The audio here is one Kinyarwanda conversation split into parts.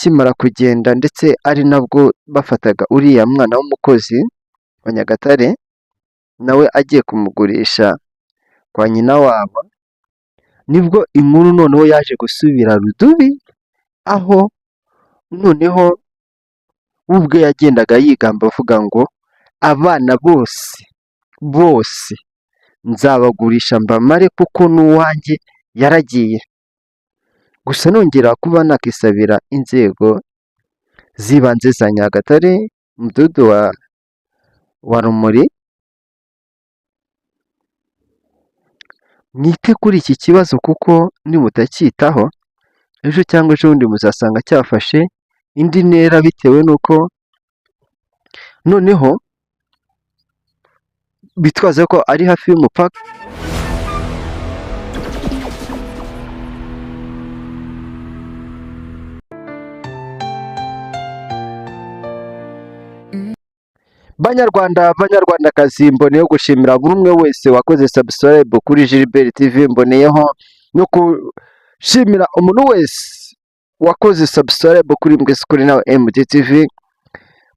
akimara kugenda ndetse ari nabwo bafataga uriya mwana w'umukozi wa Nyagatare nawe agiye kumugurisha kwa nyina wabo, nibwo inkuru noneho yaje gusubira rudubi, aho noneho we ubwe yagendaga yigamba avuga ngo abana bose nzabagurisha mbamare kuko n'uwanjye yaragiye. Gusa nongera kuba nakisabira inzego z'ibanze za Nyagatare, umudugudu wa Rumuri, mwite kuri iki kibazo kuko nimutacyitaho ejo cyangwa ejo bundi muzasanga cyafashe indi ntera, bitewe n'uko noneho bitwaza ko ari hafi y'umupaka. Banyarwandakazi, mboneyeho gushimira buri umwe wese wakoze subscribe kuri Gilbert TV, mboneyeho no gushimira umuntu wese wakoze subscribe kuri Mbwizukuri Nawe MDTV.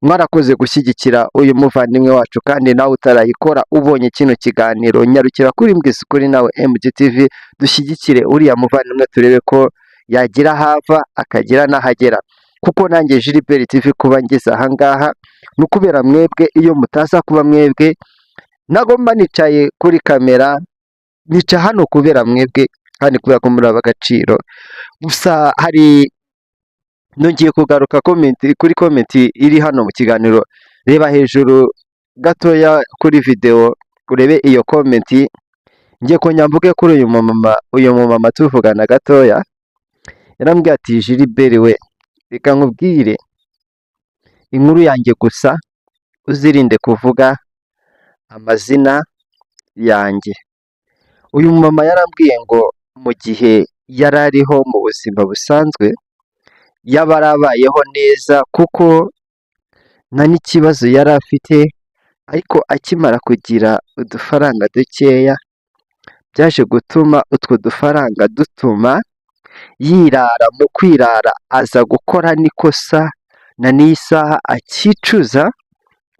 Mwarakoze gushyigikira uyu muvandimwe wacu, kandi nawe utarayikora ubonye kino kiganiro nyarukira kuri Mbwizukuri Nawe MDTV, dushyigikire uriya muvandimwe turebe ko yagira hava akagira n'ahagera, kuko nanjye Gilbert TV kuba ngeze ahangaha ni ukubera mwebwe. Iyo mutaza kuba mwebwe nagomba nicaye kuri kamera, nica hano kubera mwebwe kandi kubera ko muri ab'agaciro. Gusa hari nongeye kugaruka kuri komenti iri hano mu kiganiro, reba hejuru gatoya kuri video urebe iyo komenti, ngiye kongera mvuge kuri uyu mumama tuvugana gatoya, yarambwiye ati Gilbert we, reka nkubwire inkuru yanjye gusa uzirinde kuvuga amazina yanjye. Uyu mumama yarambwiye ngo mu gihe yari ariho mu buzima busanzwe yaba arabayeho neza, kuko nta n'ikibazo yari afite, ariko akimara kugira udufaranga dukeya byaje gutuma utwo dufaranga dutuma yirara. Mu kwirara aza gukora n'ikosa na n'iyi saha akicuza,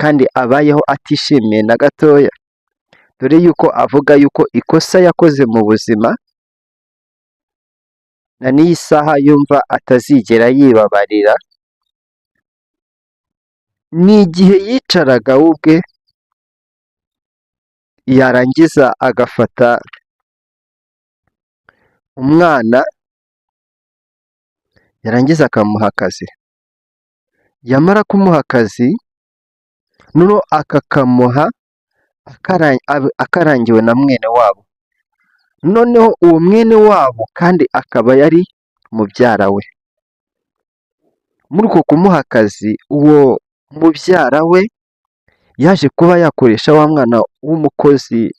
kandi abayeho atishimiye na gatoya, dore yuko avuga yuko ikosa yakoze mu buzima na n'iyi saha yumva atazigera yibabarira. Ni igihe yicaraga we ubwe yarangiza agafata umwana, yarangiza akamuha akazi, yamara kumuha akazi noneho akakamuha akarangiwe na mwene wabo. Noneho uwo mwene wabo kandi akaba yari mubyara we. Muri uko kumuha akazi, uwo mubyara we yaje kuba yakoresha wa mwana w'umukozi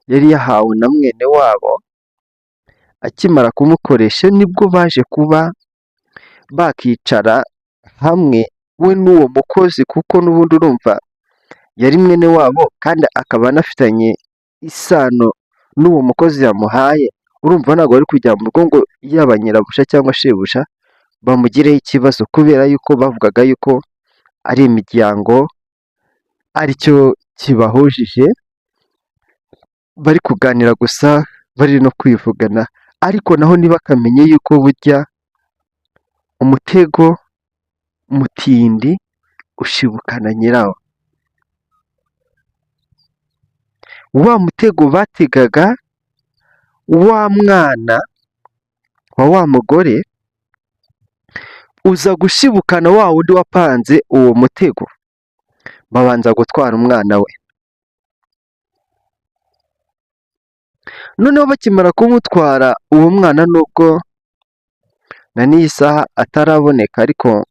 yari yahawe na mwene wabo. Akimara kumukoresha nibwo baje kuba bakicara hamwe we n'uwo mukozi, kuko n'ubundi urumva yari mwene wabo kandi akaba anafitanye isano n'uwo mukozi yamuhaye. Urumva ntabwo bari kujya mu rugo ngo yaba nyirabuja cyangwa shebuja bamugireho ikibazo, kubera yuko bavugaga yuko ari imiryango aricyo kibahujije, bari kuganira gusa bari no kwivugana. Ariko naho ntibakamenye yuko burya umutego mutindi ushibukana nyirawo. Wa mutego bategaga wa mwana wa wa mugore uza gushibukana wa wundi wapanze uwo mutego, babanza gutwara umwana we. Noneho bakimara kumutwara uwo mwana, nubwo na n'iyi saha ataraboneka, ariko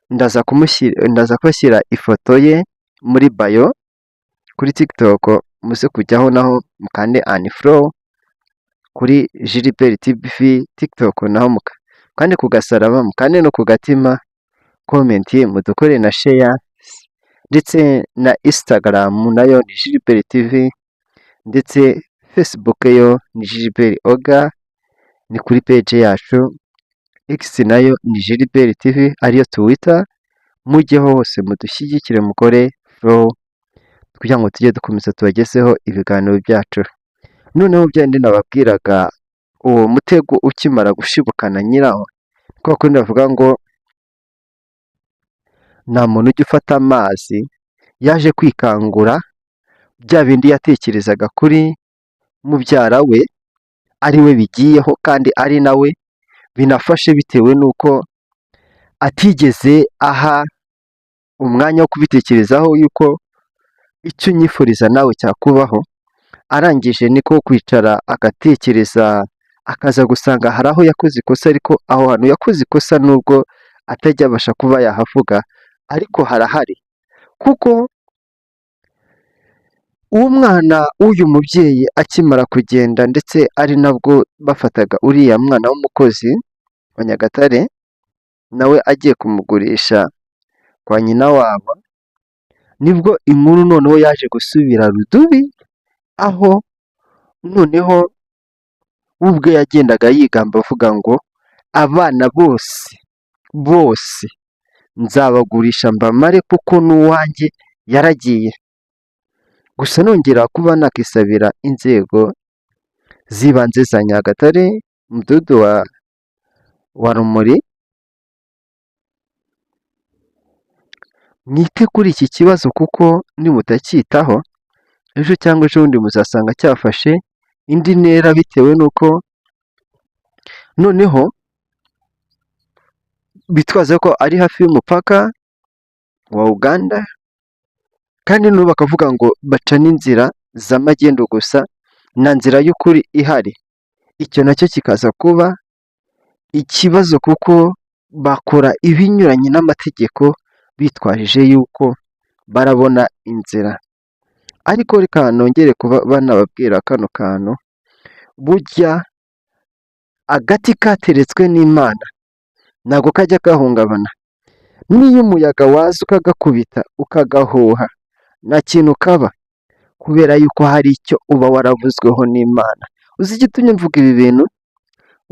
ndaza kubashyira ifoto ye muri bayo kuri TikTok, muze kujyaho naho mukande unfollow kuri Gilbert TV TikTok, naho kandi ku gasaraba mukande no ku gatima, comment mudukore na share, ndetse na Instagram nayo ni Gilbert TV, ndetse Facebook yo ni Gilbert Oga, ni kuri page yacu X nayo ni Gilbert TV ariyo Twitter, mujyeho hose mudushyigikire mukore follow kugira ngo tujye dukomeza tubagezeho ibiganiro byacu. Noneho byandi nababwiraga, uwo mutego ukimara gushibukana nyiraho, kwa kundi bavuga ngo nta muntu ujya ufata amazi, yaje kwikangura bya bindi yatekerezaga kuri mubyara we ari we bigiyeho kandi ari nawe binafashe, bitewe n'uko atigeze aha umwanya wo kubitekerezaho yuko icyo unyifuriza nawe cyakubaho. Arangije niko kwicara agatekereza, akaza gusanga hari aho yakoze ikosa, ariko aho hantu yakoze ikosa nubwo atajya abasha kuba yahavuga, ariko harahari, kuko uwo mwana w'uyu mubyeyi akimara kugenda, ndetse ari nabwo bafataga uriya mwana w'umukozi wa Nyagatare nawe agiye kumugurisha kwa nyina wabo, nibwo inkuru noneho yaje gusubira rudubi, aho noneho we ubwe yagendaga yigamba avuga ngo abana bose nzabagurisha mbamare kuko n'uwanjye yaragiye. Gusa nongera kuba nakisabira inzego z'ibanze za Nyagatare, umudugudu wa Rumuri, mwite kuri iki kibazo, kuko nimutacyitaho ejo cyangwa ejo bundi muzasanga cyafashe indi ntera, bitewe n'uko noneho bitwaza ko ari hafi y'umupaka wa Uganda, kandi n'ubu bakavuga ngo baca n'inzira z'amagendu gusa, nta nzira y'ukuri ihari. Icyo nacyo kikaza kuba ikibazo, kuko bakora ibinyuranye n'amategeko bitwajije yuko barabona inzira. Ariko reka nongere kuba banababwira kano kantu, burya agati kateretswe n'Imana ntabwo kajya gahungabana. N'iyo umuyaga waza ukagakubita ukagahuha, nta kintu kaba, kubera yuko hari icyo uba waravuzweho n'Imana. Uzi igitumye mvuga ibi bintu?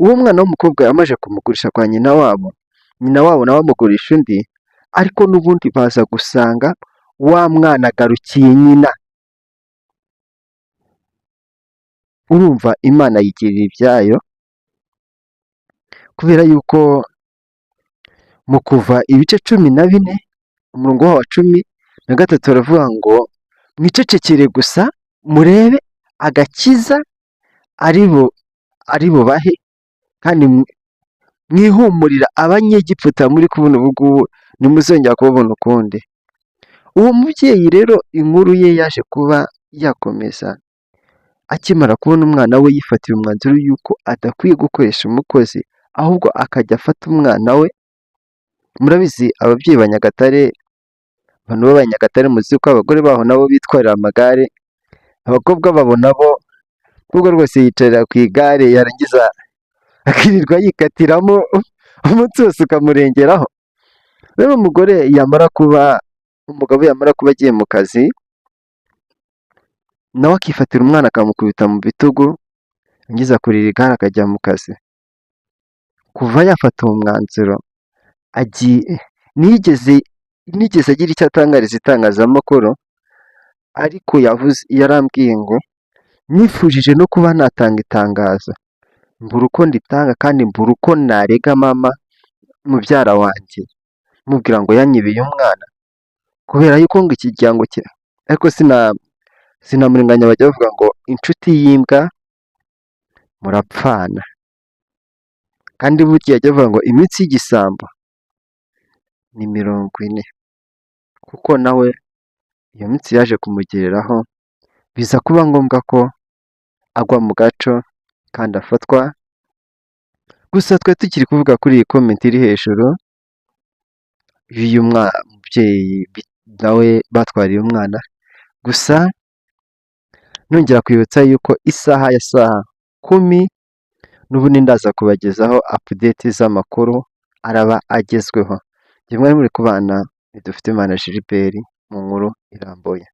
Uwo mwana w'umukobwa yamaze kumugurisha kwa nyina wabo, nyina wabo nawe amugurisha undi, ariko n'ubundi baza gusanga wa mwana agarukiye nyina. Urumva Imana yigirira ibyayo, kubera yuko mu kuva ibice 14 umurongo wa 13 baravuga ngo mwicecekere gusa murebe agakiza ari bubahe, kandi mwihumurira abanyegiputa muri kubona ubu ngubu ntimuzongera kubabona ukundi. Uwo mubyeyi rero inkuru ye yaje kuba yakomeza akimara kubona umwana we yifatiye umwanzuro yuko adakwiye gukoresha umukozi, ahubwo akajya afata umwana we. Murabizi ababyeyi ba Nyagatare, abantu b'Abanyagatare muzi ko abagore baho nabo bitwarira amagare, abakobwa babo nabo ubwo rwose yicarira ku igare, yarangiza akirirwa yikatiramo umunsi wose ukamurengeraho. Rero umugabo yamara kuba agiye mu kazi, nawe akifatira umwana akamukubita mu bitugu, yangiza kurira igare akajya mu kazi. Kuva yafata uwo mwanzuro, nigeze agira icyo atangariza itangazamakuru, ariko yarambwiye ngo nifujije no kuba natanga itangazo, mbura uko nditanga kandi mbura uko narega mama mubyara wanjye mubwira ngo yanyibeye umwana, kubera yuko ngo ikiryango cye, ariko sinamurenganya, bajya bavuga ngo inshuti y'imbwa murapfana, kandi burya ajya avuga ngo iminsi y'igisambo ni 40, kuko nawe iyo minsi yaje kumugereraho, biza kuba ngombwa ko agwa mu gaco kandi afatwa. Gusa twe tukiri kuvuga kuri iyi komenti iri hejuru y'uyu mubyeyi nawe batwariye umwana, gusa nongera kwibutsa yuko isaha ya saa 10 n'ubundi ndaza kubagezaho update z'amakuru araba agezweho. Mwari muri kubana Nidufite Imana Gilbert mu nkuru irambuye.